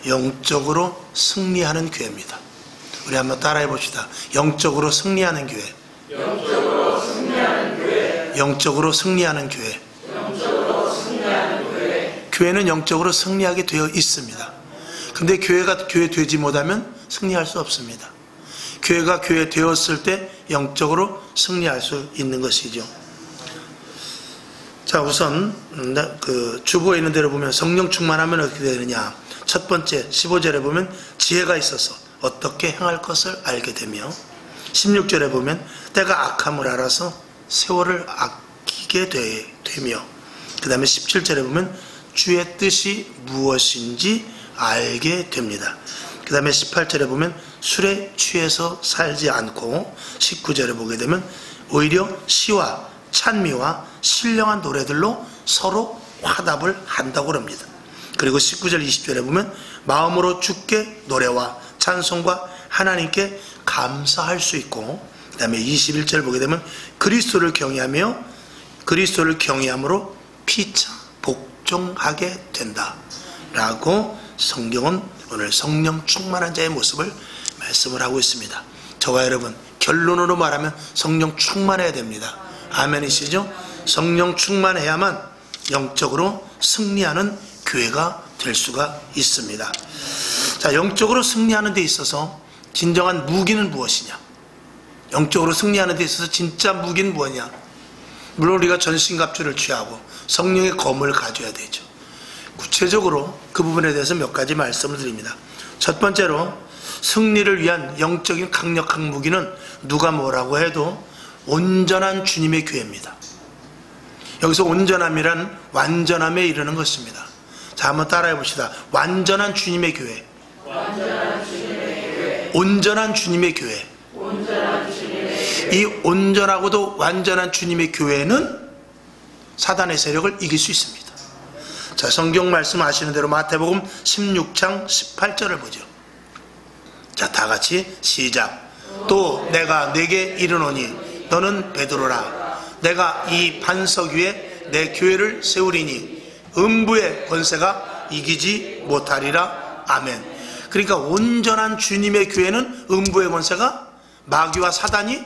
영적으로 승리하는 교회입니다. 우리 한번 따라해 봅시다. 영적으로 승리하는 교회. 영적으로 승리하는 교회. 영적으로 승리하는 교회. 영적으로 승리하는 교회. 교회는 영적으로 승리하게 되어 있습니다. 근데 교회가 교회 되지 못하면 승리할 수 없습니다. 교회가 교회 되었을 때 영적으로 승리할 수 있는 것이죠. 자, 우선 주보에 있는 대로 보면 성령 충만하면 어떻게 되느냐. 첫 번째 15절에 보면 지혜가 있어서 어떻게 행할 것을 알게 되며, 16절에 보면 때가 악함을 알아서 세월을 아끼게 되며, 그 다음에 17절에 보면 주의 뜻이 무엇인지 알게 됩니다. 그 다음에 18절에 보면 술에 취해서 살지 않고, 19절에 보게 되면 오히려 시와 찬미와 신령한 노래들로 서로 화답을 한다고 합니다. 그리고 19절 20절에 보면 마음으로 주께 노래와 찬송과 하나님께 감사할 수 있고, 그 다음에 21절 보게 되면 그리스도를 경외함으로 피차 복종하게 된다 라고 성경은 오늘 성령 충만한 자의 모습을 말씀을 하고 있습니다. 저와 여러분, 결론으로 말하면 성령 충만해야 됩니다. 아멘이시죠? 성령 충만해야만 영적으로 승리하는 교회가 될 수가 있습니다. 자, 영적으로 승리하는 데 있어서 진정한 무기는 무엇이냐? 영적으로 승리하는 데 있어서 진짜 무기는 뭐냐? 물론 우리가 전신갑주를 취하고 성령의 검을 가져야 되죠. 구체적으로 그 부분에 대해서 몇 가지 말씀을 드립니다. 첫 번째로 승리를 위한 영적인 강력한 무기는 누가 뭐라고 해도 온전한 주님의 교회입니다. 여기서 온전함이란 완전함에 이르는 것입니다. 자, 한번 따라해 봅시다. 완전한 주님의 교회. 완전한 주님의 교회. 온전한 주님의 교회. 온전한 주님의 교회. 이 온전하고도 완전한 주님의 교회는 사단의 세력을 이길 수 있습니다. 자, 성경 말씀 아시는 대로 마태복음 16장 18절을 보죠. 자, 다 같이 시작. 또 내가 네게 이르노니 너는 베드로라. 내가 이 반석 위에 내 교회를 세우리니 음부의 권세가 이기지 못하리라. 아멘. 그러니까 온전한 주님의 교회는 음부의 권세가, 마귀와 사단이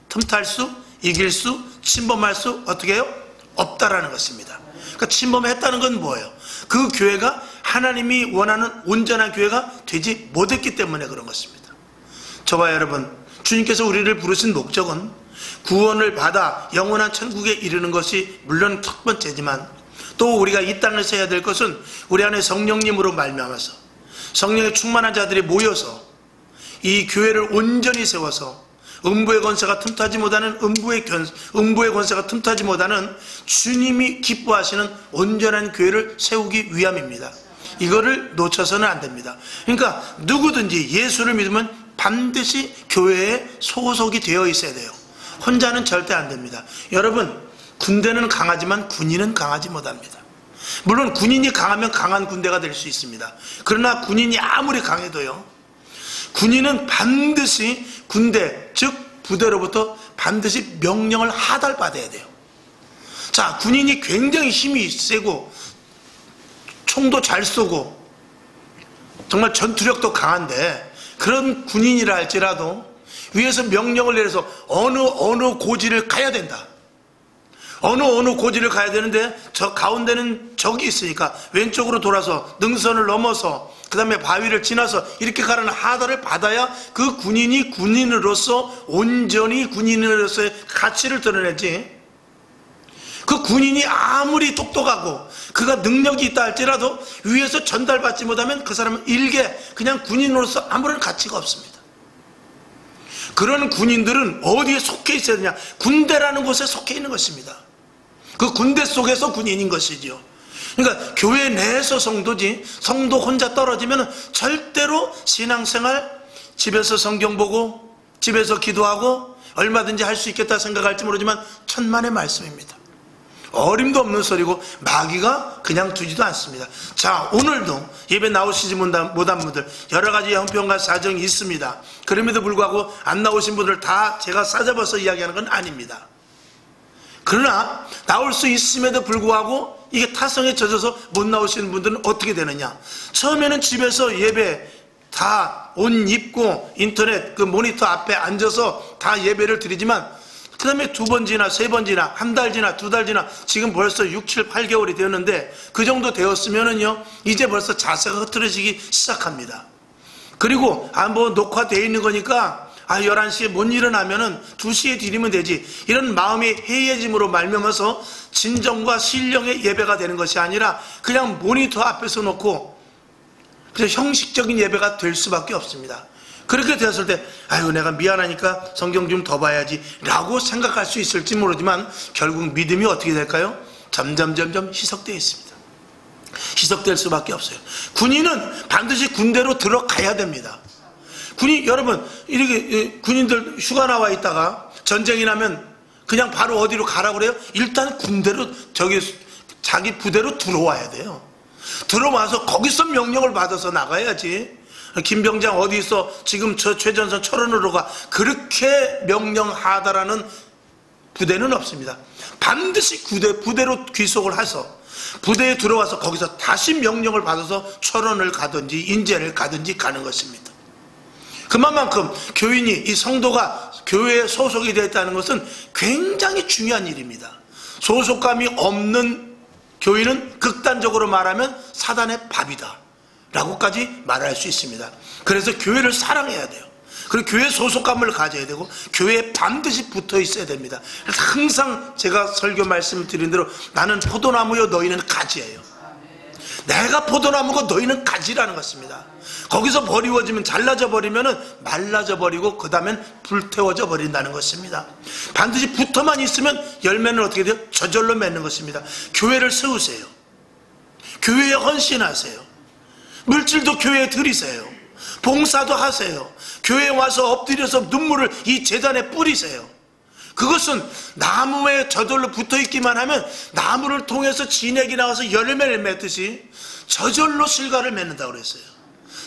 틈탈 수, 이길 수, 침범할 수 어떻게 해요? 없다라는 것입니다. 그러니까 침범했다는 건 뭐예요? 그 교회가 하나님이 원하는 온전한 교회가 되지 못했기 때문에 그런 것입니다. 저와 여러분, 주님께서 우리를 부르신 목적은 구원을 받아 영원한 천국에 이르는 것이 물론 첫 번째지만, 또 우리가 이 땅에서 해야 될 것은 우리 안에 성령님으로 말미암아서 성령의 충만한 자들이 모여서 이 교회를 온전히 세워서 음부의 권세가 틈타지 못하는 음부의 권세가 틈타지 못하는 주님이 기뻐하시는 온전한 교회를 세우기 위함입니다. 이거를 놓쳐서는 안 됩니다. 그러니까 누구든지 예수를 믿으면 반드시 교회에 소속이 되어 있어야 돼요. 혼자는 절대 안 됩니다. 여러분, 군대는 강하지만 군인은 강하지 못합니다. 물론 군인이 강하면 강한 군대가 될 수 있습니다. 그러나 군인이 아무리 강해도요, 군인은 반드시 군대, 즉 부대로부터 반드시 명령을 하달받아야 돼요. 자, 군인이 굉장히 힘이 세고 총도 잘 쏘고 정말 전투력도 강한데, 그런 군인이라 할지라도 위에서 명령을 내려서 어느 고지를 가야 된다. 어느 고지를 가야 되는데 저 가운데는 적이 있으니까 왼쪽으로 돌아서 능선을 넘어서 그 다음에 바위를 지나서 이렇게 가라는 하달을 받아야 그 군인이 군인으로서 온전히 군인으로서의 가치를 드러내지, 그 군인이 아무리 똑똑하고 그가 능력이 있다 할지라도 위에서 전달받지 못하면 그 사람은 일개 그냥 군인으로서 아무런 가치가 없습니다. 그런 군인들은 어디에 속해 있어야 되냐? 군대라는 곳에 속해 있는 것입니다. 그 군대 속에서 군인인 것이죠. 그러니까 교회 내에서 성도지, 성도 혼자 떨어지면 절대로 신앙생활, 집에서 성경 보고 집에서 기도하고 얼마든지 할 수 있겠다 생각할지 모르지만 천만의 말씀입니다. 어림도 없는 소리고 마귀가 그냥 두지도 않습니다. 자, 오늘도 예배 나오시지 못한 분들 여러 가지 형편과 사정이 있습니다. 그럼에도 불구하고 안 나오신 분들 다 제가 싸잡아서 이야기하는 건 아닙니다. 그러나 나올 수 있음에도 불구하고 이게 타성에 젖어서 못 나오시는 분들은 어떻게 되느냐? 처음에는 집에서 예배 다 옷 입고 인터넷 그 모니터 앞에 앉아서 다 예배를 드리지만 그 다음에 2번 지나 3번 지나 한 달 지나 2달 지나 지금 벌써 6, 7, 8개월이 되었는데 그 정도 되었으면은요 이제 벌써 자세가 흐트러지기 시작합니다. 그리고 뭐 녹화되어 있는 거니까 11시에 못 일어나면은 2시에 드리면 되지, 이런 마음이 해이해짐으로 말미암아서 진정과 신령의 예배가 되는 것이 아니라 그냥 모니터 앞에서 놓고 그냥 형식적인 예배가 될 수밖에 없습니다. 그렇게 되었을 때 아유 내가 미안하니까 성경 좀 더 봐야지 라고 생각할 수 있을지 모르지만 결국 믿음이 어떻게 될까요? 점점 희석되어 있습니다. 희석될 수밖에 없어요. 군인은 반드시 군대로 들어가야 됩니다. 여러분 이렇게 군인들 휴가 나와 있다가 전쟁이 나면 그냥 바로 어디로 가라고 그래요? 일단 군대로 자기 부대로 들어와야 돼요. 들어와서 거기서 명령을 받아서 나가야지. 김병장 어디 있어? 지금 저 최전선 철원으로 가. 그렇게 명령하다라는 부대는 없습니다. 반드시 부대로 귀속을 해서 부대에 들어와서 거기서 다시 명령을 받아서 철원을 가든지 인제를 가든지 가는 것입니다. 그만큼 교인이, 이 성도가 교회에 소속이 되어 있다는 것은 굉장히 중요한 일입니다. 소속감이 없는 교인은 극단적으로 말하면 사단의 밥이다 라고까지 말할 수 있습니다. 그래서 교회를 사랑해야 돼요. 그리고 교회 소속감을 가져야 되고 교회에 반드시 붙어 있어야 됩니다. 그래서 항상 제가 설교 말씀드린 대로 나는 포도나무요 너희는 가지예요. 내가 포도나무고 너희는 가지라는 것입니다. 거기서 버리워지면, 잘라져 버리면 말라져 버리고 그 다음엔 불태워져 버린다는 것입니다. 반드시 붙어만 있으면 열매는 어떻게 돼요? 저절로 맺는 것입니다. 교회를 세우세요. 교회에 헌신하세요. 물질도 교회에 드리세요. 봉사도 하세요. 교회에 와서 엎드려서 눈물을 이 제단에 뿌리세요. 그것은 나무에 저절로 붙어있기만 하면 나무를 통해서 진액이 나와서 열매를 맺듯이 저절로 실과를 맺는다고 그랬어요.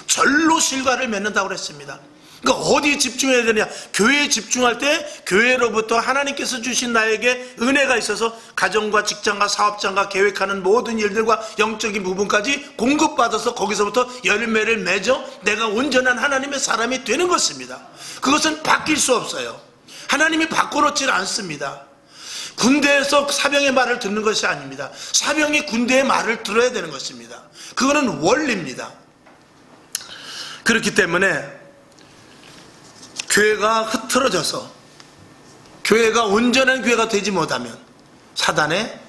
절로 실과를 맺는다고 그랬습니다. 그러니까 어디에 집중해야 되냐? 교회에 집중할 때 교회로부터 하나님께서 주신 나에게 은혜가 있어서 가정과 직장과 사업장과 계획하는 모든 일들과 영적인 부분까지 공급받아서 거기서부터 열매를 맺어 내가 온전한 하나님의 사람이 되는 것입니다. 그것은 바뀔 수 없어요. 하나님이 바꿔놓질 않습니다. 군대에서 사병의 말을 듣는 것이 아닙니다. 사병이 군대의 말을 들어야 되는 것입니다. 그거는 원리입니다. 그렇기 때문에 교회가 흐트러져서 교회가 온전한 교회가 되지 못하면 사단의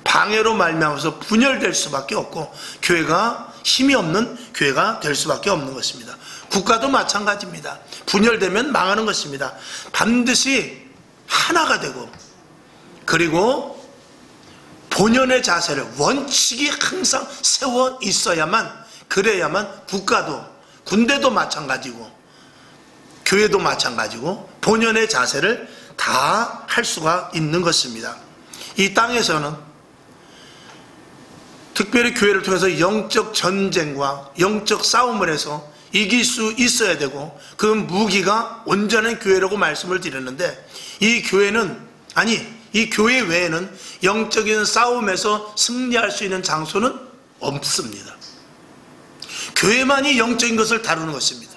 방해로 말미암아서 분열될 수밖에 없고 교회가 힘이 없는 교회가 될 수밖에 없는 것입니다. 국가도 마찬가지입니다. 분열되면 망하는 것입니다. 반드시 하나가 되고 그리고 본연의 자세를 원칙이 항상 세워 있어야만, 그래야만 국가도, 군대도 마찬가지고 교회도 마찬가지고 본연의 자세를 다 할 수가 있는 것입니다. 이 땅에서는 특별히 교회를 통해서 영적 전쟁과 영적 싸움을 해서 이길 수 있어야 되고 그 무기가 온전한 교회라고 말씀을 드렸는데 이 교회 외에는 영적인 싸움에서 승리할 수 있는 장소는 없습니다. 교회만이 영적인 것을 다루는 것입니다.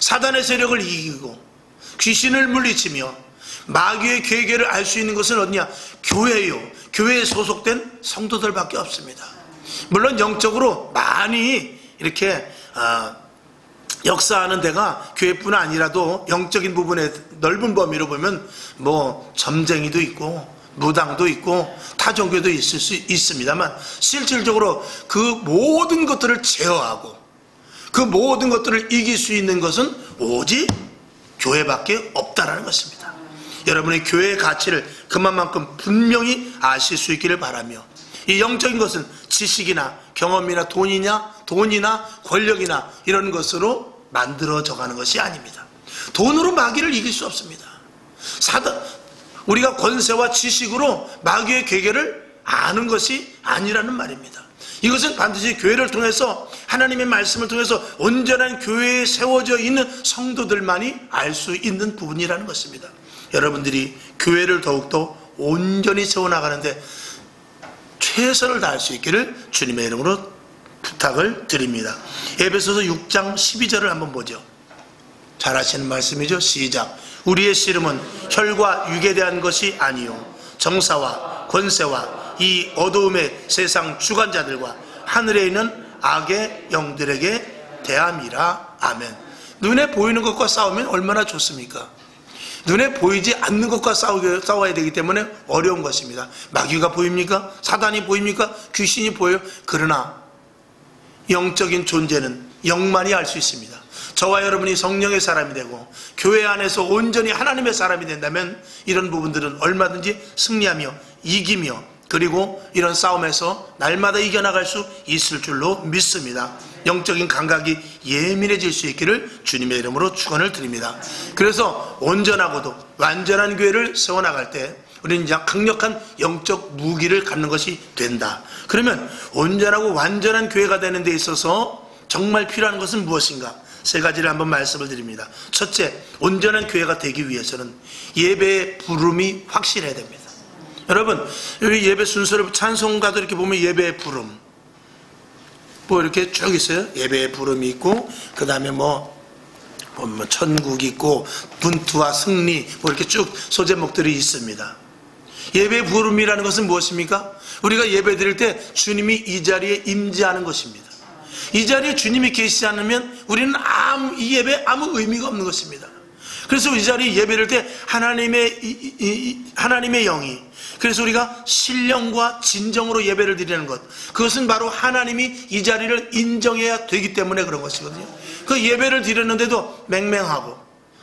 사단의 세력을 이기고 귀신을 물리치며 마귀의 계계를 알 수 있는 것은 어디냐? 교회요. 교회에 소속된 성도들밖에 없습니다. 물론 영적으로 많이 이렇게 역사하는 데가 교회뿐 아니라도 영적인 부분의 넓은 범위로 보면 뭐 점쟁이도 있고 무당도 있고 타종교도 있을 수 있습니다만 실질적으로 그 모든 것들을 제어하고 그 모든 것들을 이길 수 있는 것은 오직 교회밖에 없다라는 것입니다. 여러분의 교회의 가치를 그만큼 분명히 아실 수 있기를 바라며 이 영적인 것은 지식이나 경험이나 돈이나 권력이나 이런 것으로 만들어져 가는 것이 아닙니다. 돈으로 마귀를 이길 수 없습니다. 우리가 권세와 지식으로 마귀의 계계를 아는 것이 아니라는 말입니다. 이것은 반드시 교회를 통해서 하나님의 말씀을 통해서 온전한 교회에 세워져 있는 성도들만이 알 수 있는 부분이라는 것입니다. 여러분들이 교회를 더욱더 온전히 세워나가는데 최선을 다할 수 있기를 주님의 이름으로 부탁을 드립니다. 에베소서 6장 12절을 한번 보죠. 잘 아시는 말씀이죠. 시작. 우리의 씨름은 혈과 육에 대한 것이 아니요 정사와 권세와 이 어두움의 세상 주관자들과 하늘에 있는 악의 영들에게 대함이라. 아멘. 눈에 보이는 것과 싸우면 얼마나 좋습니까? 눈에 보이지 않는 것과 싸워야 되기 때문에 어려운 것입니다. 마귀가 보입니까? 사단이 보입니까? 귀신이 보여요? 그러나 영적인 존재는 영만이 알 수 있습니다. 저와 여러분이 성령의 사람이 되고 교회 안에서 온전히 하나님의 사람이 된다면 이런 부분들은 얼마든지 승리하며 이기며 그리고 이런 싸움에서 날마다 이겨나갈 수 있을 줄로 믿습니다. 영적인 감각이 예민해질 수 있기를 주님의 이름으로 축원을 드립니다. 그래서 온전하고도 완전한 교회를 세워나갈 때 우리는 강력한 영적 무기를 갖는 것이 된다. 그러면 온전하고 완전한 교회가 되는 데 있어서 정말 필요한 것은 무엇인가? 세 가지를 한번 말씀을 드립니다. 첫째, 온전한 교회가 되기 위해서는 예배의 부름이 확실해야 됩니다. 여러분, 여기 예배 순서를 찬송가도 이렇게 보면 예배의 부름 뭐 이렇게 쭉 있어요. 예배의 부름이 있고 그 다음에 뭐 천국이 있고 분투와 승리 뭐 이렇게 쭉 소제목들이 있습니다. 예배의 부름이라는 것은 무엇입니까? 우리가 예배 드릴 때 주님이 이 자리에 임재하는 것입니다. 이 자리에 주님이 계시지 않으면 우리는 이 예배에 아무 의미가 없는 것입니다. 그래서 이 자리에 예배를 때 하나님의 영이, 그래서 우리가 신령과 진정으로 예배를 드리는 것, 그것은 바로 하나님이 이 자리를 인정해야 되기 때문에 그런 것이거든요. 그 예배를 드렸는데도 맹맹하고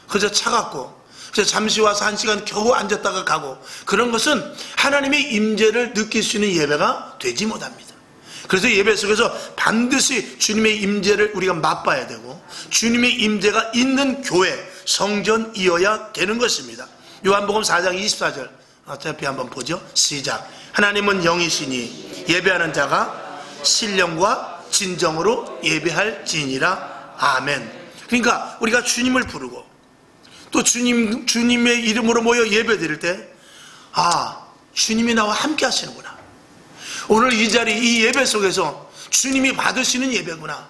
그저 차갑고 그래서 잠시 와서 1시간 겨우 앉았다가 가고, 그런 것은 하나님의 임재를 느낄 수 있는 예배가 되지 못합니다. 그래서 예배 속에서 반드시 주님의 임재를 우리가 맛봐야 되고 주님의 임재가 있는 교회, 성전이어야 되는 것입니다. 요한복음 4장 24절 어차피 한번 보죠. 시작. 하나님은 영이시니 예배하는 자가 신령과 진정으로 예배할지니라. 아멘. 그러니까 우리가 주님을 부르고 또 주님의 이름으로 모여 예배 드릴 때 주님이 나와 함께 하시는구나. 오늘 이 자리, 이 예배 속에서 주님이 받으시는 예배구나.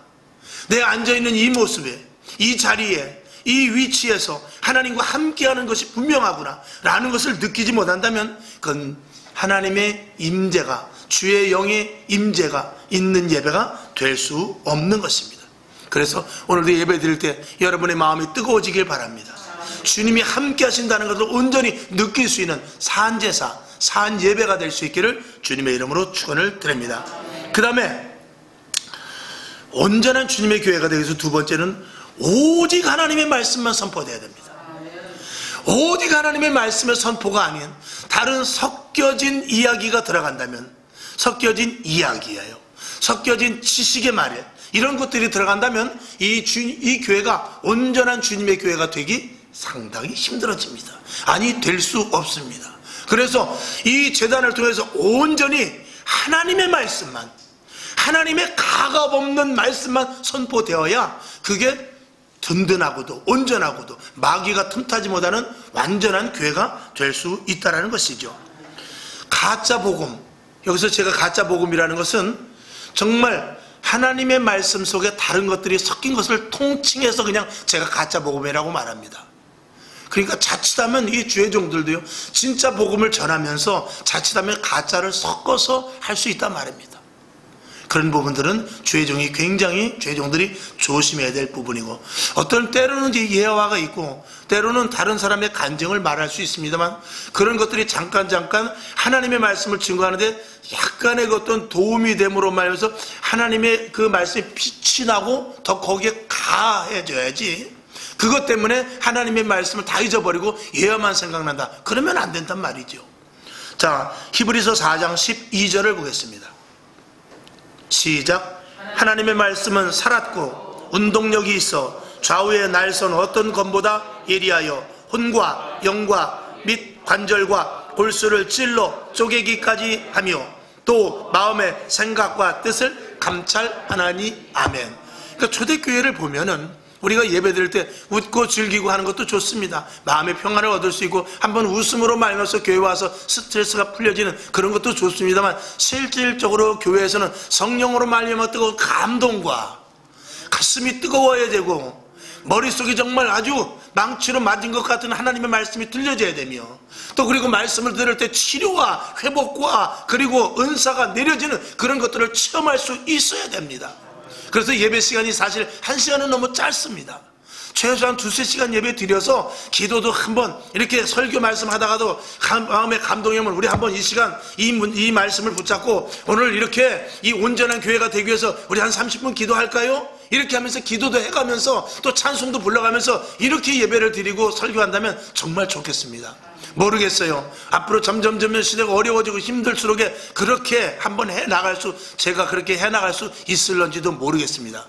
내가 앉아있는 이 모습에, 이 자리에, 이 위치에서 하나님과 함께하는 것이 분명하구나 라는 것을 느끼지 못한다면 그건 하나님의 임재가, 주의 영의 임재가 있는 예배가 될 수 없는 것입니다. 그래서 오늘도 예배 드릴 때 여러분의 마음이 뜨거워지길 바랍니다. 주님이 함께 하신다는 것을 온전히 느낄 수 있는 산제사, 산 예배가 될 수 있기를 주님의 이름으로 축원을 드립니다. 그 다음에 온전한 주님의 교회가 되기 위해서 두 번째는 오직 하나님의 말씀만 선포되어야 됩니다. 오직 하나님의 말씀의 선포가 아닌 다른 섞여진 이야기가 들어간다면, 섞여진 이야기예요, 섞여진 지식의 말에 이런 것들이 들어간다면 이 교회가 온전한 주님의 교회가 되기 상당히 힘들어집니다. 아니, 될 수 없습니다. 그래서 이 제단을 통해서 온전히 하나님의 말씀만, 하나님의 가감 없는 말씀만 선포되어야 그게 든든하고도 온전하고도 마귀가 틈타지 못하는 완전한 교회가 될 수 있다는 것이죠. 가짜 복음, 여기서 제가 가짜 복음이라는 것은 정말 하나님의 말씀 속에 다른 것들이 섞인 것을 통칭해서 그냥 제가 가짜 복음이라고 말합니다. 그러니까 자칫하면 이 주의종들도요, 진짜 복음을 전하면서 자칫하면 가짜를 섞어서 할 수 있단 말입니다. 그런 부분들은 주의종이 굉장히, 주의종들이 조심해야 될 부분이고, 어떤 때로는 이제 예화가 있고 때로는 다른 사람의 간증을 말할 수 있습니다만, 그런 것들이 잠깐 하나님의 말씀을 증거하는데 약간의 어떤 도움이 됨으로 말해서 하나님의 그 말씀이 빛이 나고 더 거기에 가해져야지, 그것 때문에 하나님의 말씀을 다 잊어버리고 예화만 생각난다, 그러면 안 된단 말이죠. 자, 히브리서 4장 12절을 보겠습니다. 시작. 하나님의 말씀은 살았고 운동력이 있어 좌우의 날선 어떤 검보다 예리하여 혼과 영과 및 관절과 골수를 찔러 쪼개기까지 하며 또 마음의 생각과 뜻을 감찰하나니. 아멘. 그러니까 초대교회를 보면은 우리가 예배 드릴 때 웃고 즐기고 하는 것도 좋습니다. 마음의 평안을 얻을 수 있고 한번 웃음으로 말면서 교회 와서 스트레스가 풀려지는 그런 것도 좋습니다만, 실질적으로 교회에서는 성령으로 말미암아 뜨거운 감동과 가슴이 뜨거워야 되고 머릿속이 정말 아주 망치로 맞은 것 같은 하나님의 말씀이 들려져야 되며, 또 그리고 말씀을 들을 때 치료와 회복과 그리고 은사가 내려지는 그런 것들을 체험할 수 있어야 됩니다. 그래서 예배 시간이 사실 1시간은 너무 짧습니다. 최소한 2-3시간 예배 드려서 기도도 한번 이렇게 설교 말씀 하다가도 마음의 감동이 오면 우리 한번 이 시간 이 말씀을 붙잡고 오늘 이렇게 이 온전한 교회가 되기 위해서 우리 한 30분 기도할까요? 이렇게 하면서 기도도 해가면서 또 찬송도 불러가면서 이렇게 예배를 드리고 설교한다면 정말 좋겠습니다. 모르겠어요. 앞으로 점점 시대가 어려워지고 힘들수록 그렇게 한번 제가 그렇게 해나갈 수 있을런지도 모르겠습니다.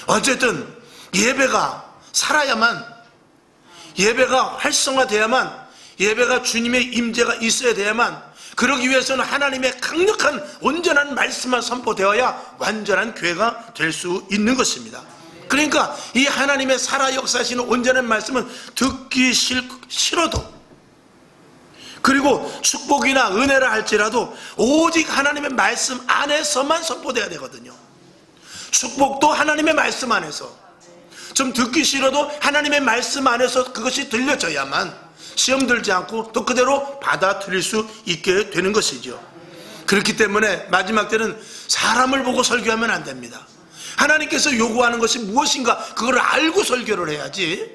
어쨌든 예배가 살아야만, 예배가 활성화돼야만, 예배가 주님의 임재가 있어야 돼야만, 그러기 위해서는 하나님의 강력한 온전한 말씀만 선포되어야 완전한 교회가 될 수 있는 것입니다. 그러니까 이 하나님의 살아 역사하시는 온전한 말씀은 듣기 싫어도, 그리고 축복이나 은혜라 할지라도 오직 하나님의 말씀 안에서만 선포돼야 되거든요. 축복도 하나님의 말씀 안에서, 좀 듣기 싫어도 하나님의 말씀 안에서 그것이 들려져야만 시험 들지 않고 또 그대로 받아들일 수 있게 되는 것이죠. 그렇기 때문에 마지막 때는 사람을 보고 설교하면 안 됩니다. 하나님께서 요구하는 것이 무엇인가 그걸 알고 설교를 해야지,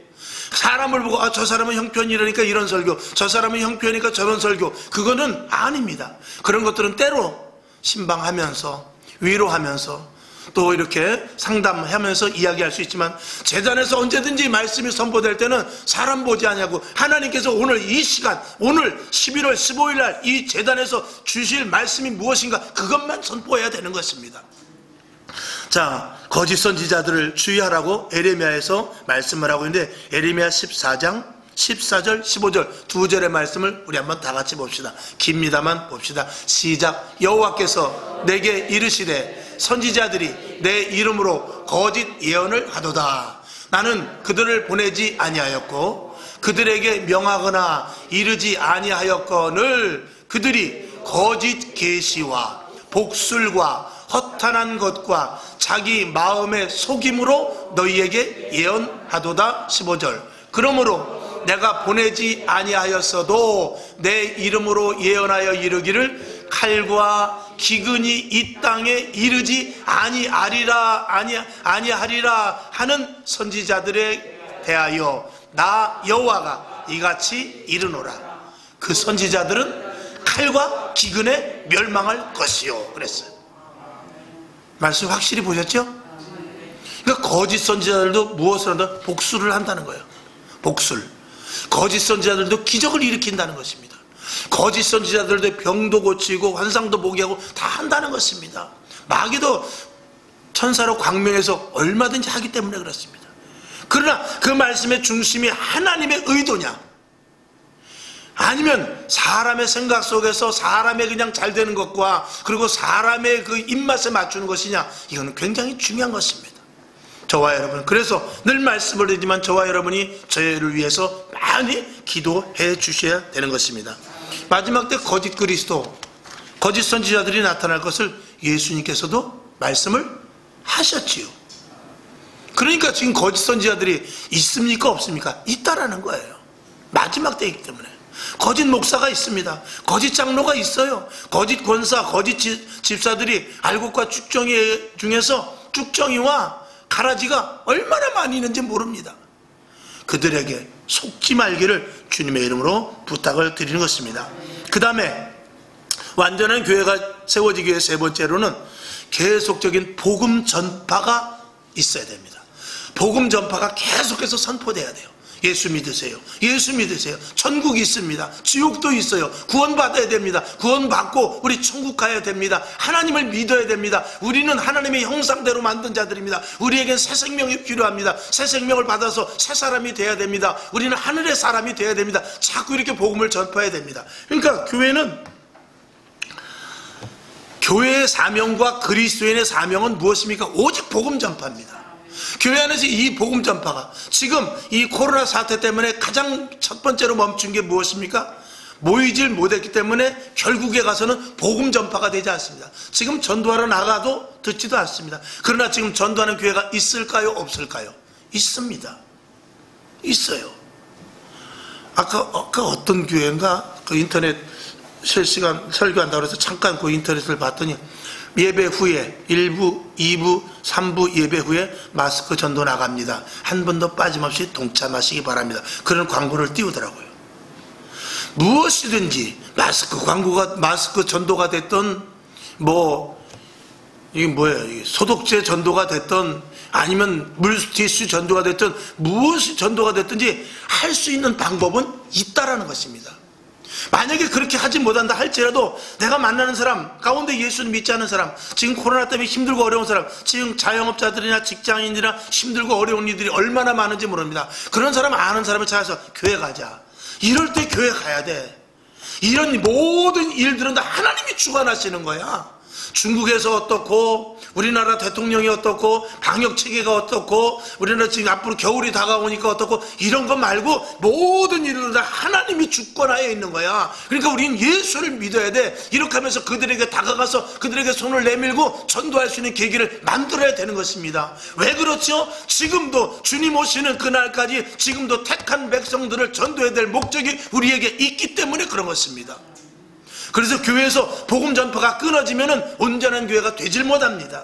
사람을 보고 저 사람은 형편이 이러니까 이런 설교, 저 사람은 형편이니까 저런 설교, 그거는 아닙니다. 그런 것들은 때로 신방하면서 위로하면서 또 이렇게 상담하면서 이야기할 수 있지만, 제단에서 언제든지 말씀이 선포될 때는 사람 보지 않냐고, 하나님께서 오늘 이 시간, 오늘 11월 15일 날 이 제단에서 주실 말씀이 무엇인가 그것만 선포해야 되는 것입니다. 자, 거짓 선지자들을 주의하라고 에레미야에서 말씀을 하고 있는데, 에레미야 14장 14절 15절 두 절의 말씀을 우리 한번 다 같이 봅시다. 깁니다만 봅시다. 시작. 여호와께서 내게 이르시되 선지자들이 내 이름으로 거짓 예언을 하도다. 나는 그들을 보내지 아니하였고 그들에게 명하거나 이르지 아니하였거늘 그들이 거짓 계시와 복술과 허탄한 것과 자기 마음의 속임으로 너희에게 예언하도다. 15절. 그러므로 내가 보내지 아니하였어도 내 이름으로 예언하여 이르기를 칼과 기근이 이 땅에 이르지 아니하리라 하는 선지자들에 대하여 나 여호와가 이같이 이르노라. 그 선지자들은 칼과 기근에 멸망할 것이요 그랬어요. 말씀 확실히 보셨죠? 그러니까 거짓 선지자들도 무엇을 한다? 복수를 한다는 거예요. 복술. 거짓 선지자들도 기적을 일으킨다는 것입니다. 거짓 선지자들도 병도 고치고 환상도 보게 하고 다 한다는 것입니다. 마귀도 천사로 광명해서 얼마든지 하기 때문에 그렇습니다. 그러나 그 말씀의 중심이 하나님의 의도냐, 아니면 사람의 생각 속에서 사람의 그냥 잘 되는 것과 그리고 사람의 그 입맛에 맞추는 것이냐, 이거는 굉장히 중요한 것입니다. 저와 여러분, 그래서 늘 말씀을 드리지만 저와 여러분이 저희를 위해서 많이 기도해 주셔야 되는 것입니다. 마지막 때 거짓 그리스도, 거짓 선지자들이 나타날 것을 예수님께서도 말씀을 하셨지요. 그러니까 지금 거짓 선지자들이 있습니까 없습니까? 있다라는 거예요. 마지막 때이기 때문에. 거짓 목사가 있습니다. 거짓 장로가 있어요. 거짓 권사, 거짓 집사들이 알곡과 쭉정이 중에서 쭉정이와 가라지가 얼마나 많이 있는지 모릅니다. 그들에게 속지 말기를 주님의 이름으로 부탁을 드리는 것입니다. 그 다음에 완전한 교회가 세워지기 위해 세 번째로는 계속적인 복음 전파가 있어야 됩니다. 복음 전파가 계속해서 선포돼야 돼요. 예수 믿으세요. 예수 믿으세요. 천국이 있습니다. 지옥도 있어요. 구원받아야 됩니다. 구원받고 우리 천국 가야 됩니다. 하나님을 믿어야 됩니다. 우리는 하나님의 형상대로 만든 자들입니다. 우리에겐 새 생명이 필요합니다. 새 생명을 받아서 새 사람이 돼야 됩니다. 우리는 하늘의 사람이 돼야 됩니다. 자꾸 이렇게 복음을 전파해야 됩니다. 그러니까 교회의 사명과 그리스도인의 사명은 무엇입니까? 오직 복음 전파입니다. 교회 안에서 이 복음 전파가 지금 이 코로나 사태 때문에 가장 첫 번째로 멈춘 게 무엇입니까? 모이질 못했기 때문에 결국에 가서는 복음 전파가 되지 않습니다. 지금 전도하러 나가도 듣지도 않습니다. 그러나 지금 전도하는 교회가 있을까요? 없을까요? 있습니다. 있어요. 아까 어떤 교회인가 그 인터넷 실시간 설교한다고 해서 잠깐 그 인터넷을 봤더니 예배 후에 1부, 2부, 3부 예배 후에 마스크 전도 나갑니다. 한 번도 빠짐없이 동참하시기 바랍니다. 그런 광고를 띄우더라고요. 무엇이든지 마스크 전도가 됐던 이게 뭐예요? 소독제 전도가 됐던 아니면 물티슈 전도가 됐던 무엇이 전도가 됐든지 할 수 있는 방법은 있다라는 것입니다. 만약에 그렇게 하지 못한다 할지라도 내가 만나는 사람 가운데 예수를 믿지 않는 사람, 지금 코로나 때문에 힘들고 어려운 사람, 지금 자영업자들이나 직장인이나 힘들고 어려운 이들이 얼마나 많은지 모릅니다. 그런 사람 아는 사람을 찾아서 교회 가자. 이럴 때 교회 가야 돼. 이런 모든 일들은 다 하나님이 주관하시는 거야. 중국에서 어떻고 우리나라 대통령이 어떻고 방역체계가 어떻고 우리나라 지금 앞으로 겨울이 다가오니까 어떻고 이런 거 말고 모든 일은 다 하나님이 주권하에 있는 거야. 그러니까 우리는 예수를 믿어야 돼. 이렇게 하면서 그들에게 다가가서 그들에게 손을 내밀고 전도할 수 있는 계기를 만들어야 되는 것입니다. 왜 그렇죠? 지금도 주님 오시는 그날까지 지금도 택한 백성들을 전도해야 될 목적이 우리에게 있기 때문에 그런 것입니다. 그래서 교회에서 복음 전파가 끊어지면 온전한 교회가 되질 못합니다.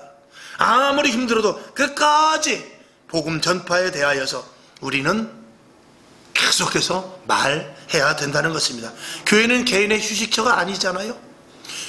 아무리 힘들어도 끝까지 복음 전파에 대하여서 우리는 계속해서 말해야 된다는 것입니다. 교회는 개인의 휴식처가 아니잖아요.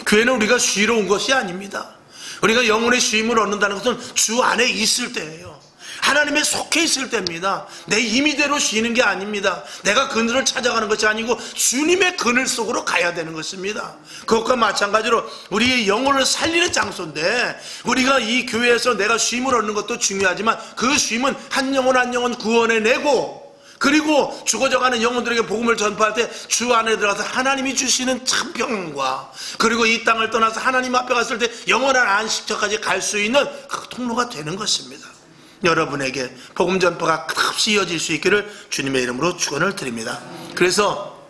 교회는 우리가 쉬러 온 것이 아닙니다. 우리가 영혼의 쉼을 얻는다는 것은 주 안에 있을 때예요. 하나님에 속해 있을 때입니다. 내 임의대로 쉬는 게 아닙니다. 내가 그늘을 찾아가는 것이 아니고 주님의 그늘 속으로 가야 되는 것입니다. 그것과 마찬가지로 우리의 영혼을 살리는 장소인데 우리가 이 교회에서 내가 쉼을 얻는 것도 중요하지만 그 쉼은 한 영혼 한 영혼 구원해내고 그리고 죽어져가는 영혼들에게 복음을 전파할 때 주 안에 들어가서 하나님이 주시는 참 평안과 그리고 이 땅을 떠나서 하나님 앞에 갔을 때 영원한 안식처까지 갈 수 있는 그 통로가 되는 것입니다. 여러분에게 복음 전파가 끝없이 이어질 수 있기를 주님의 이름으로 축원을 드립니다. 그래서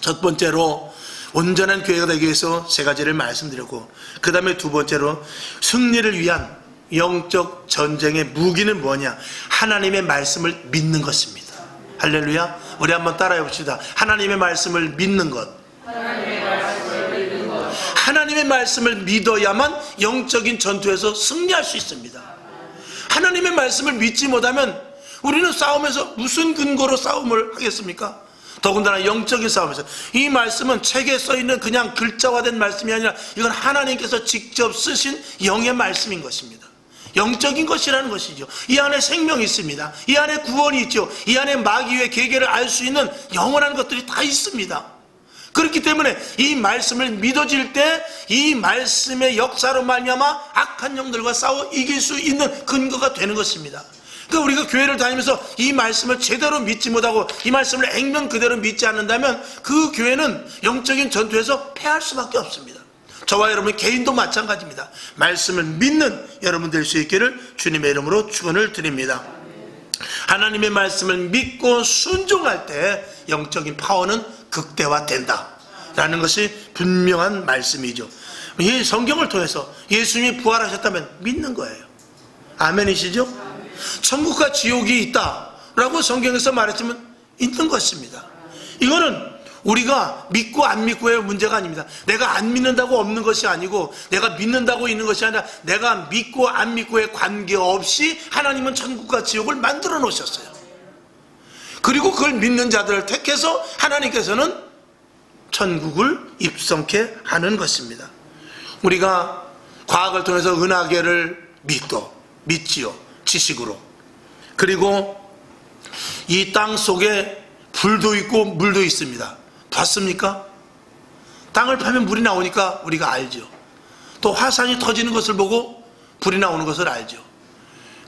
첫 번째로 온전한 교회가 되기 위해서 세 가지를 말씀드렸고 그 다음에 두 번째로 승리를 위한 영적 전쟁의 무기는 뭐냐? 하나님의 말씀을 믿는 것입니다. 할렐루야. 우리 한번 따라해 봅시다. 하나님의 말씀을 믿는 것. 하나님의 말씀을 믿어야만 영적인 전투에서 승리할 수 있습니다. 하나님의 말씀을 믿지 못하면 우리는 싸움에서 무슨 근거로 싸움을 하겠습니까? 더군다나 영적인 싸움에서 이 말씀은 책에 써있는 그냥 글자화된 말씀이 아니라 이건 하나님께서 직접 쓰신 영의 말씀인 것입니다. 영적인 것이라는 것이죠. 이 안에 생명이 있습니다. 이 안에 구원이 있죠. 이 안에 마귀의 계계를 알 수 있는 영원한 것들이 다 있습니다. 그렇기 때문에 이 말씀을 믿어질 때 이 말씀의 역사로 말미암아 악한 영들과 싸워 이길 수 있는 근거가 되는 것입니다. 그러니까 우리가 교회를 다니면서 이 말씀을 제대로 믿지 못하고 이 말씀을 액면 그대로 믿지 않는다면 그 교회는 영적인 전투에서 패할 수밖에 없습니다. 저와 여러분 개인도 마찬가지입니다. 말씀을 믿는 여러분 될 수 있기를 주님의 이름으로 축원을 드립니다. 하나님의 말씀을 믿고 순종할 때 영적인 파워는 극대화된다 라는 것이 분명한 말씀이죠. 이 성경을 통해서 예수님이 부활하셨다면 믿는 거예요. 아멘이시죠? 천국과 지옥이 있다 라고 성경에서 말했지만 있는 것입니다. 이거는 우리가 믿고 안 믿고의 문제가 아닙니다. 내가 안 믿는다고 없는 것이 아니고 내가 믿는다고 있는 것이 아니라 내가 믿고 안 믿고의 관계없이 하나님은 천국과 지옥을 만들어 놓으셨어요. 그리고 그걸 믿는 자들을 택해서 하나님께서는 천국을 입성케 하는 것입니다. 우리가 과학을 통해서 은하계를 믿지요. 지식으로. 그리고 이 땅 속에 불도 있고 물도 있습니다. 봤습니까? 땅을 파면 물이 나오니까 우리가 알죠. 또 화산이 터지는 것을 보고 불이 나오는 것을 알죠.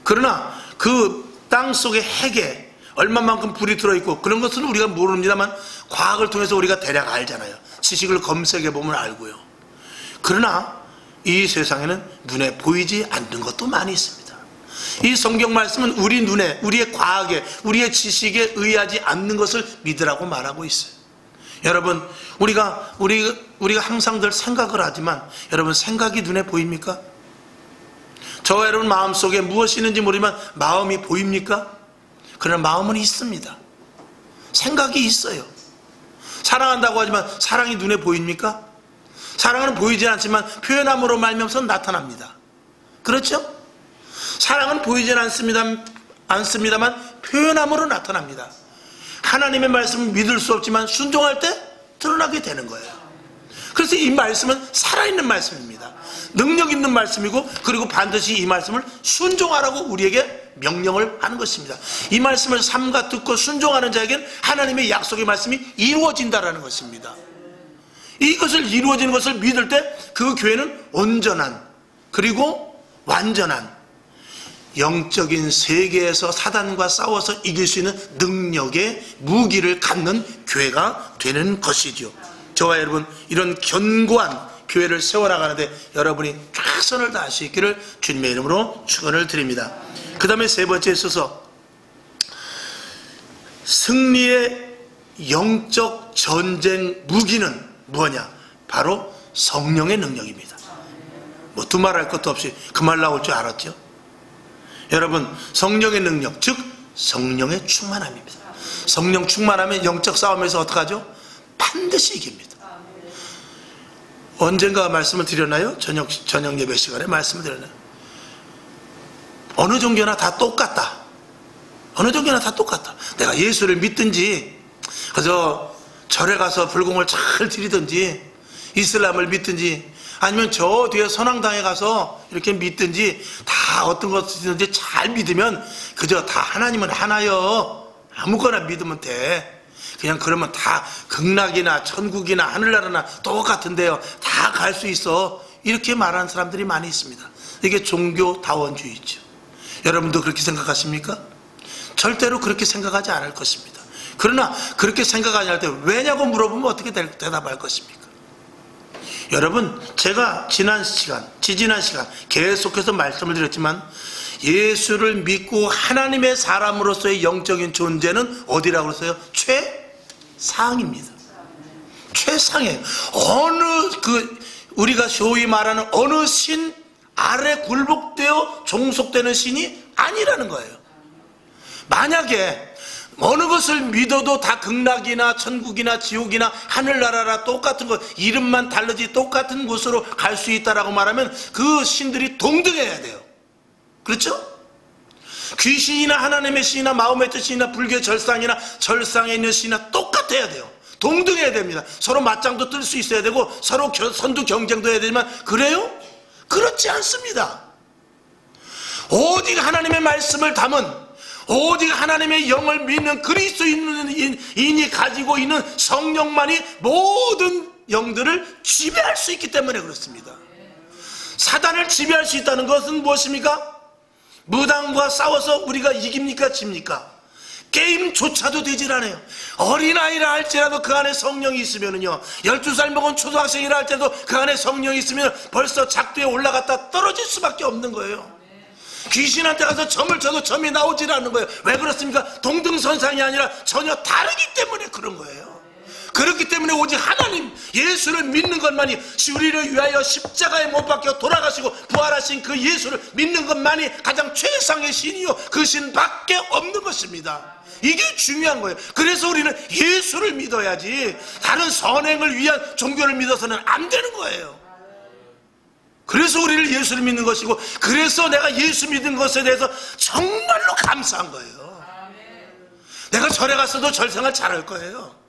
그러나 그 땅 속의 핵에 얼마만큼 불이 들어있고 그런 것은 우리가 모릅니다만 과학을 통해서 우리가 대략 알잖아요. 지식을 검색해보면 알고요. 그러나 이 세상에는 눈에 보이지 않는 것도 많이 있습니다. 이 성경 말씀은 우리 눈에, 우리의 과학에, 우리의 지식에 의하지 않는 것을 믿으라고 말하고 있어요. 여러분, 우리가 항상 늘 생각을 하지만 여러분, 생각이 눈에 보입니까? 저와 여러분 마음속에 무엇이 있는지 모르지만 마음이 보입니까? 그러나 마음은 있습니다. 생각이 있어요. 사랑한다고 하지만 사랑이 눈에 보입니까? 사랑은 보이지 않지만 표현함으로 말미암아서 나타납니다. 그렇죠? 사랑은 보이지 않습니다만 표현함으로 나타납니다. 하나님의 말씀을 믿을 수 없지만 순종할 때 드러나게 되는 거예요. 그래서 이 말씀은 살아있는 말씀입니다. 능력 있는 말씀이고, 그리고 반드시 이 말씀을 순종하라고 우리에게 명령을 하는 것입니다. 이 말씀을 삼가 듣고 순종하는 자에게는 하나님의 약속의 말씀이 이루어진다라는 것입니다. 이것을 이루어지는 것을 믿을 때 그 교회는 온전한, 그리고 완전한 영적인 세계에서 사단과 싸워서 이길 수 있는 능력의 무기를 갖는 교회가 되는 것이죠. 저와 여러분, 이런 견고한 교회를 세워나가는데 여러분이 최선을 다할 수 있기를 주님의 이름으로 축원을 드립니다. 그 다음에 세 번째에 있어서 승리의 영적 전쟁 무기는 뭐냐? 바로 성령의 능력입니다. 뭐 두말할 것도 없이 그 말 나올 줄 알았죠? 여러분, 성령의 능력, 즉 성령의 충만함입니다. 성령 충만하면 영적 싸움에서 어떡하죠? 반드시 이깁니다. 언젠가 말씀을 드렸나요? 저녁 예배 시간에 말씀을 드렸나요? 어느 종교나 다 똑같다. 어느 종교나 다 똑같다. 내가 예수를 믿든지, 그저 절에 가서 불공을 잘 드리든지, 이슬람을 믿든지, 아니면 저 뒤에 선왕당에 가서 이렇게 믿든지, 다 어떤 것이든지 잘 믿으면 그저 다 하나님은 하나요. 아무거나 믿으면 돼. 그냥 그러면 다 극락이나 천국이나 하늘나라나 똑같은데요, 다 갈 수 있어. 이렇게 말하는 사람들이 많이 있습니다. 이게 종교다원주의죠. 여러분도 그렇게 생각하십니까? 절대로 그렇게 생각하지 않을 것입니다. 그러나 그렇게 생각하지 않을 때 왜냐고 물어보면 어떻게 대답할 것입니까? 여러분, 제가 지지난 시간 계속해서 말씀을 드렸지만, 예수를 믿고 하나님의 사람으로서의 영적인 존재는 어디라고 그랬어요? 최상입니다. 최상이에요. 우리가 소위 말하는 어느 신 아래 굴복되어 종속되는 신이 아니라는 거예요. 만약에 어느 것을 믿어도 다 극락이나 천국이나 지옥이나 하늘나라라 똑같은 것, 이름만 다르지 똑같은 곳으로 갈 수 있다라고 말하면 그 신들이 동등해야 돼요. 그렇죠? 귀신이나 하나님의 신이나 마음의 뜻이나 불교 절상이나 절상에 있는 신이나 똑같아야 돼요. 동등해야 됩니다. 서로 맞짱도 뜰 수 있어야 되고 서로 선두 경쟁도 해야 되지만, 그래요? 그렇지 않습니다. 오직 하나님의 말씀을 담은, 오직 하나님의 영을 믿는 그리스도인이 가지고 있는 성령만이 모든 영들을 지배할 수 있기 때문에 그렇습니다. 사단을 지배할 수 있다는 것은 무엇입니까? 무당과 싸워서 우리가 이깁니까? 집니까? 게임조차도 되질 않아요. 어린아이라 할지라도 그 안에 성령이 있으면은요, 12살 먹은 초등학생이라 할지라도 그 안에 성령이 있으면 벌써 작두에 올라갔다 떨어질 수밖에 없는 거예요. 귀신한테 가서 점을 쳐도 점이 나오질 않는 거예요. 왜 그렇습니까? 동등선상이 아니라 전혀 다르기 때문에 그런 거예요. 그렇기 때문에 오직 하나님 예수를 믿는 것만이, 우리를 위하여 십자가에 못 박혀 돌아가시고 부활하신 그 예수를 믿는 것만이 가장 최상의 신이요, 그 신밖에 없는 것입니다. 이게 중요한 거예요. 그래서 우리는 예수를 믿어야지 다른 선행을 위한 종교를 믿어서는 안 되는 거예요. 그래서 우리를 예수를 믿는 것이고, 그래서 내가 예수 믿은 것에 대해서 정말로 감사한 거예요. 내가 절에 갔어도 절생활 잘할 거예요.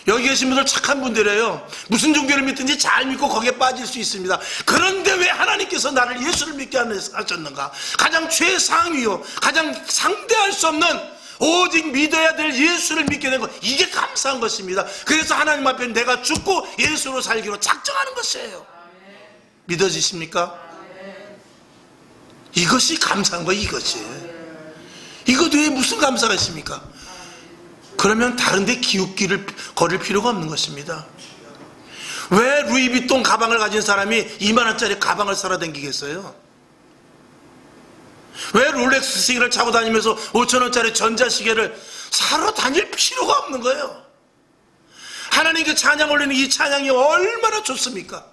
여기 계신 분들 착한 분들이에요. 무슨 종교를 믿든지 잘 믿고 거기에 빠질 수 있습니다. 그런데 왜 하나님께서 나를 예수를 믿게 하셨는가? 가장 최상위요, 가장 상대할 수 없는, 오직 믿어야 될 예수를 믿게 된 것, 이게 감사한 것입니다. 그래서 하나님 앞에 내가 죽고 예수로 살기로 작정하는 것이에요. 믿어지십니까? 이것이 감사한 거예요. 이것 외에 무슨 감사가 있습니까? 그러면 다른 데 기웃기를 거릴 필요가 없는 것입니다. 왜 루이비통 가방을 가진 사람이 2만 원짜리 가방을 사러 다니겠어요? 왜 롤렉스 시계를 차고 다니면서 5,000원짜리 전자시계를 사러 다닐 필요가 없는 거예요. 하나님께 찬양 올리는 이 찬양이 얼마나 좋습니까?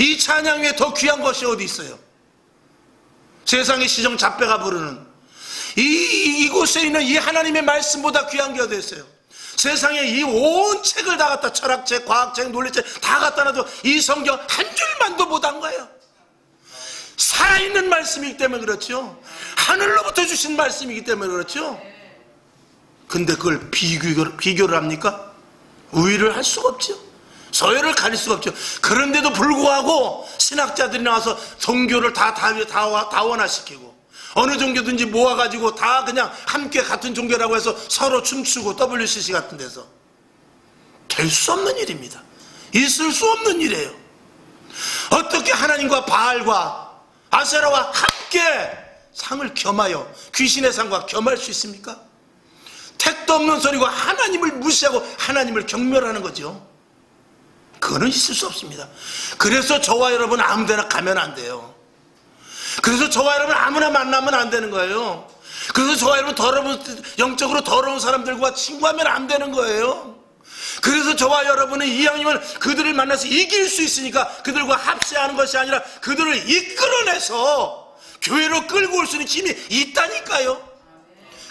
이 찬양 위에 더 귀한 것이 어디 있어요? 세상의 시정 잡배가 부르는 이곳에 있는 이 하나님의 말씀보다 귀한 게 어디 있어요? 세상에 이 온 책을 다 갖다, 철학책, 과학책, 논리책 다 갖다 놔도 이 성경 한 줄만도 못한 거예요. 살아있는 말씀이기 때문에 그렇죠. 하늘로부터 주신 말씀이기 때문에 그렇죠. 근데 그걸 비교를 합니까? 우위를 할 수가 없죠. 서열을 가릴 수가 없죠. 그런데도 불구하고 신학자들이 나와서 종교를 다 원화시키고 어느 종교든지 모아가지고 다 그냥 함께 같은 종교라고 해서 서로 춤추고 WCC 같은 데서 될 수 없는 일입니다. 있을 수 없는 일이에요. 어떻게 하나님과 바알과 아세라와 함께 상을 겸하여 귀신의 상과 겸할 수 있습니까? 택도 없는 소리고 하나님을 무시하고 하나님을 경멸하는 거죠. 그거는 있을 수 없습니다. 그래서 저와 여러분 아무데나 가면 안 돼요. 그래서 저와 여러분 아무나 만나면 안 되는 거예요. 그래서 저와 여러분 영적으로 더러운 사람들과 친구하면 안 되는 거예요. 그래서 저와 여러분은 이왕이면 그들을 만나서 이길 수 있으니까 그들과 합세하는 것이 아니라 그들을 이끌어내서 교회로 끌고 올 수 있는 힘이 있다니까요.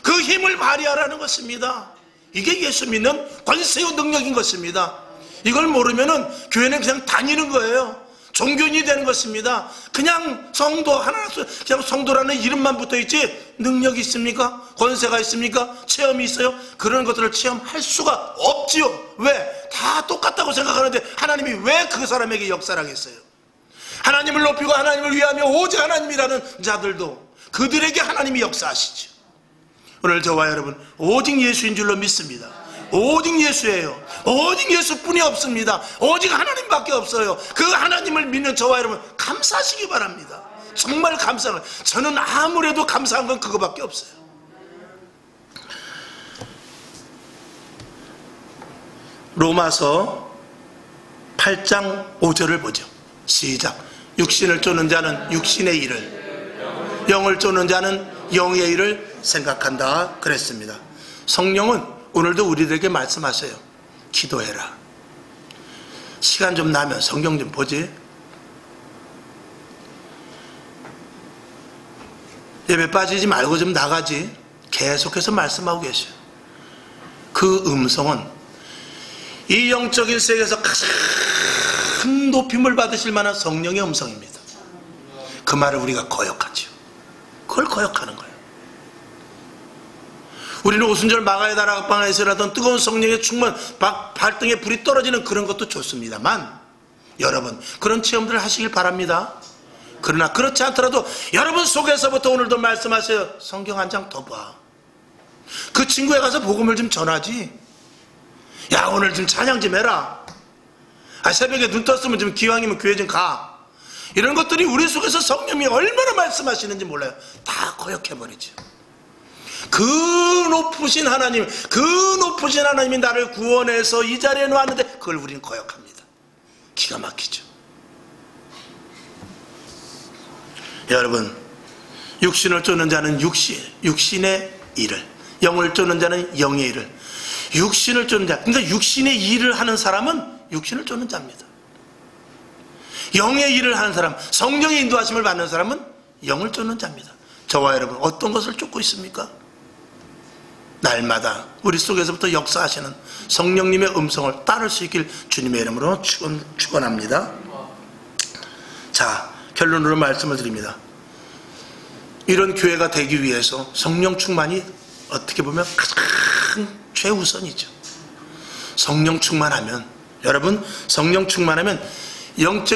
그 힘을 발휘하라는 것입니다. 이게 예수 믿는 권세요 능력인 것입니다. 이걸 모르면은 교회는 그냥 다니는 거예요. 종교인이 되는 것입니다. 그냥 성도 하나, 그냥 성도라는 이름만 붙어있지 능력이 있습니까? 권세가 있습니까? 체험이 있어요? 그런 것들을 체험할 수가 없지요. 왜? 다 똑같다고 생각하는데 하나님이 왜 그 사람에게 역사를 하겠어요? 하나님을 높이고 하나님을 위하며 오직 하나님이라는 자들도 그들에게 하나님이 역사하시죠. 오늘 저와 여러분 오직 예수인 줄로 믿습니다. 오직 예수예요. 오직 예수뿐이 없습니다. 오직 하나님밖에 없어요. 그 하나님을 믿는 저와 여러분 감사하시기 바랍니다. 정말 감사해요. 저는 아무래도 감사한 건 그거밖에 없어요. 로마서 8장 5절을 보죠. 시작. 육신을 쫓는 자는 육신의 일을, 영을 쫓는 자는 영의 일을 생각한다 그랬습니다. 성령은 오늘도 우리들에게 말씀하세요. 기도해라. 시간 좀 나면 성경 좀 보지. 예배 빠지지 말고 좀 나가지. 계속해서 말씀하고 계셔요. 그 음성은 이 영적인 세계에서 가장 높임을 받으실 만한 성령의 음성입니다. 그 말을 우리가 거역하죠. 그걸 거역하는 거예요. 우리는 오순절 마가의 다락방에서 일하던 뜨거운 성령의 충만, 발등에 불이 떨어지는 그런 것도 좋습니다만 여러분 그런 체험들을 하시길 바랍니다. 그러나 그렇지 않더라도 여러분 속에서부터 오늘도 말씀하세요. 성경 한 장 더 봐. 그 친구에 가서 복음을 좀 전하지. 야 오늘 좀 찬양 좀 해라. 새벽에 눈 떴으면 좀 기왕이면 교회 좀 가. 이런 것들이 우리 속에서 성령이 얼마나 말씀하시는지 몰라요. 다 거역해버리죠. 그 높으신 하나님, 그 높으신 하나님이 나를 구원해서 이 자리에 놓았는데 그걸 우리는 거역합니다. 기가 막히죠. 여러분 육신을 쫓는 자는 육신의 일을, 영을 쫓는 자는 영의 일을. 육신을 쫓는 자, 그러니까 육신의 일을 하는 사람은 육신을 쫓는 자입니다. 영의 일을 하는 사람, 성령의 인도하심을 받는 사람은 영을 쫓는 자입니다. 저와 여러분 어떤 것을 쫓고 있습니까? 날마다 우리 속에서부터 역사하시는 성령님의 음성을 따를 수 있길 주님의 이름으로 축원합니다. 자, 결론으로 말씀을 드립니다. 이런 교회가 되기 위해서 성령 충만이 어떻게 보면 가장 최우선이죠. 성령 충만하면, 여러분 성령 충만하면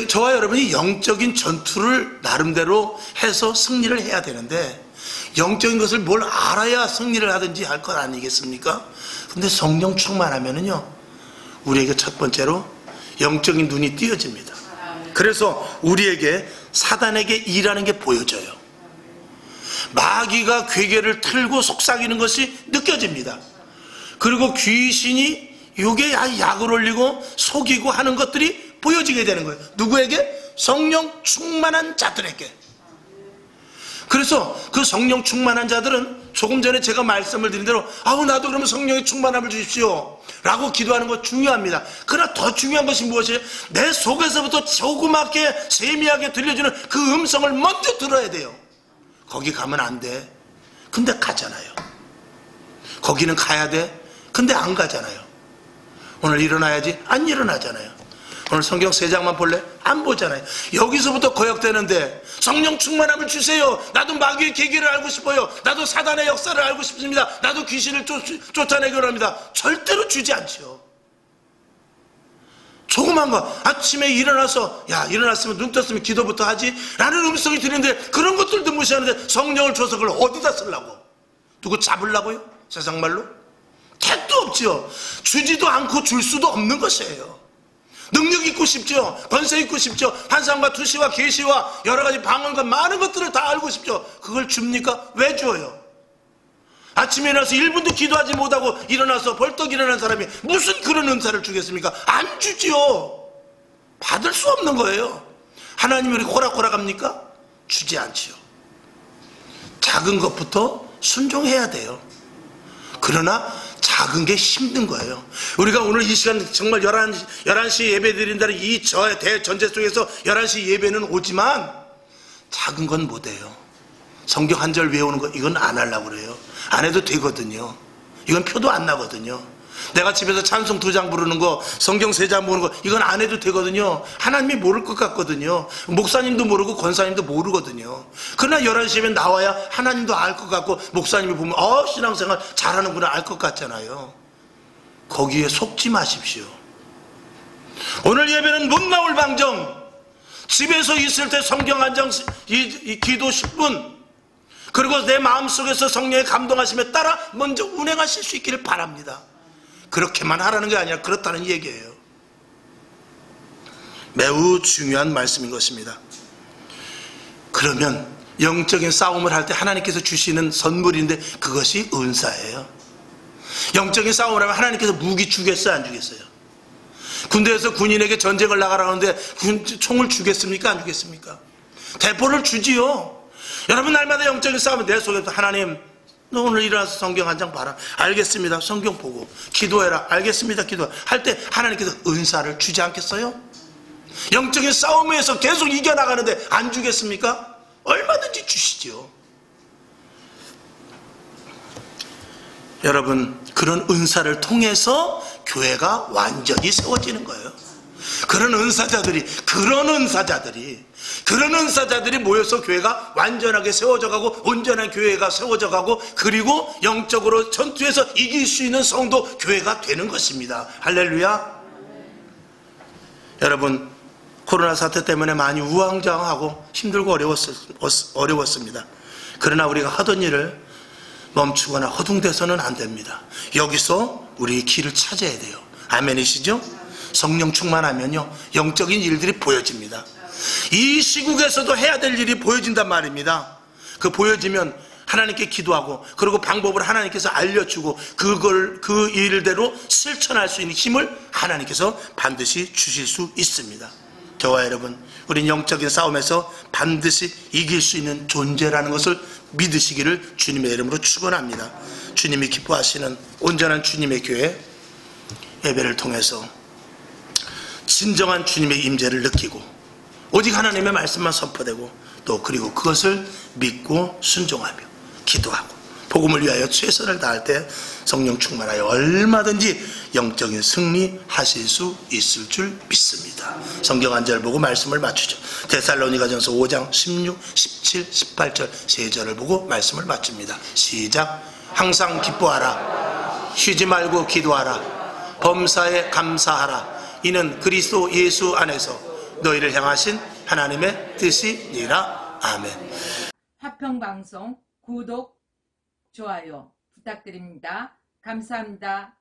저와 여러분이 영적인 전투를 나름대로 해서 승리를 해야 되는데 영적인 것을 뭘 알아야 승리를 하든지 할 것 아니겠습니까? 근데 성령 충만하면은요 우리에게 첫 번째로 영적인 눈이 띄어집니다. 그래서 우리에게 사단에게 일하는 게 보여져요. 마귀가 괴계를 틀고 속삭이는 것이 느껴집니다. 그리고 귀신이 요게 약을 올리고 속이고 하는 것들이 보여지게 되는 거예요. 누구에게? 성령 충만한 자들에게. 그래서 그 성령 충만한 자들은 조금 전에 제가 말씀을 드린 대로 아우 나도 그러면 성령의 충만함을 주십시오 라고 기도하는 거 중요합니다. 그러나 더 중요한 것이 무엇이에요? 내 속에서부터 조그맣게 세미하게 들려주는 그 음성을 먼저 들어야 돼요. 거기 가면 안 돼. 근데 가잖아요. 거기는 가야 돼. 근데 안 가잖아요. 오늘 일어나야지. 안 일어나잖아요. 오늘 성경 3장만 볼래? 안 보잖아요. 여기서부터 거역되는데 성령 충만함을 주세요. 나도 마귀의 계기를 알고 싶어요. 나도 사단의 역사를 알고 싶습니다. 나도 귀신을 쫓아내기로 합니다. 절대로 주지 않죠. 조그만 거 아침에 일어나서 야 일어났으면 눈 떴으면 기도부터 하지 라는 음성이 들리는데 그런 것들도 무시하는데 성령을 줘서 그걸 어디다 쓰려고? 누구 잡으려고요? 세상말로? 택도 없죠. 주지도 않고 줄 수도 없는 것이에요. 능력 있고 싶죠. 권세 있고 싶죠. 환상과 투시와 계시와 여러가지 방언과 많은 것들을 다 알고 싶죠. 그걸 줍니까? 왜 줘요? 아침에 일어나서 1분도 기도하지 못하고 일어나서 벌떡 일어난 사람이 무슨 그런 은사를 주겠습니까? 안 주지요. 받을 수 없는 거예요. 하나님이 우리 호락호락합니까? 주지 않지요. 작은 것부터 순종해야 돼요. 그러나 작은 게 힘든 거예요. 우리가 오늘 이 시간 정말 11시 예배 드린다는 이 대전제 속에서 11시 예배는 오지만 작은 건 못해요. 성경 한 절 외우는 거 이건 안 하려고 그래요. 안 해도 되거든요. 이건 표도 안 나거든요. 내가 집에서 찬송 2장 부르는 거, 성경 3장 부르는 거 이건 안 해도 되거든요. 하나님이 모를 것 같거든요. 목사님도 모르고 권사님도 모르거든요. 그러나 11시면 나와야 하나님도 알 것 같고 목사님이 보면 신앙생활 잘하는구나 알 것 같잖아요. 거기에 속지 마십시오. 오늘 예배는 못 나올 방정 집에서 있을 때 성경 한 장 기도 10분 그리고 내 마음속에서 성령의 감동하심에 따라 먼저 운행하실 수 있기를 바랍니다. 그렇게만 하라는 게 아니라 그렇다는 얘기예요. 매우 중요한 말씀인 것입니다. 그러면 영적인 싸움을 할 때 하나님께서 주시는 선물인데 그것이 은사예요. 영적인 싸움을 하면 하나님께서 무기 주겠어요? 안 주겠어요? 군대에서 군인에게 전쟁을 나가라고 하는데 총을 주겠습니까? 안 주겠습니까? 대포를 주지요. 여러분 날마다 영적인 싸움은 내 속에서 하나님 너 오늘 일어나서 성경 한 장 봐라. 알겠습니다. 성경 보고 기도해라. 알겠습니다. 기도해. 할 때 하나님께서 은사를 주지 않겠어요? 영적인 싸움에서 계속 이겨나가는데 안 주겠습니까? 얼마든지 주시죠. 여러분 그런 은사를 통해서 교회가 완전히 세워지는 거예요. 그런 은사자들이 모여서 교회가 완전하게 세워져 가고 온전한 교회가 세워져 가고 그리고 영적으로 전투에서 이길 수 있는 성도 교회가 되는 것입니다. 할렐루야. 여러분 코로나 사태 때문에 많이 우왕좌왕하고 힘들고 어려웠습니다. 그러나 우리가 하던 일을 멈추거나 허둥대서는 안 됩니다. 여기서 우리 길을 찾아야 돼요. 아멘이시죠? 성령 충만하면요 영적인 일들이 보여집니다. 이 시국에서도 해야 될 일이 보여진단 말입니다. 그 보여지면 하나님께 기도하고 그리고 방법을 하나님께서 알려주고 그 일대로 실천할 수 있는 힘을 하나님께서 반드시 주실 수 있습니다. 저와 여러분 우린 영적인 싸움에서 반드시 이길 수 있는 존재라는 것을 믿으시기를 주님의 이름으로 축원합니다. 주님이 기뻐하시는 온전한 주님의 교회 예배를 통해서 진정한 주님의 임재를 느끼고 오직 하나님의 말씀만 선포되고 또 그리고 그것을 믿고 순종하며 기도하고 복음을 위하여 최선을 다할 때 성령 충만하여 얼마든지 영적인 승리하실 수 있을 줄 믿습니다. 성경 한 절 보고 말씀을 맞추죠. 데살로니가전서 5장 16, 17, 18절 세 절을 보고 말씀을 맞춥니다. 시작. 항상 기뻐하라. 쉬지 말고 기도하라. 범사에 감사하라. 이는 그리스도 예수 안에서 너희를 향하신 하나님의 뜻이니라. 아멘. 화평방송 구독, 좋아요 부탁드립니다. 감사합니다.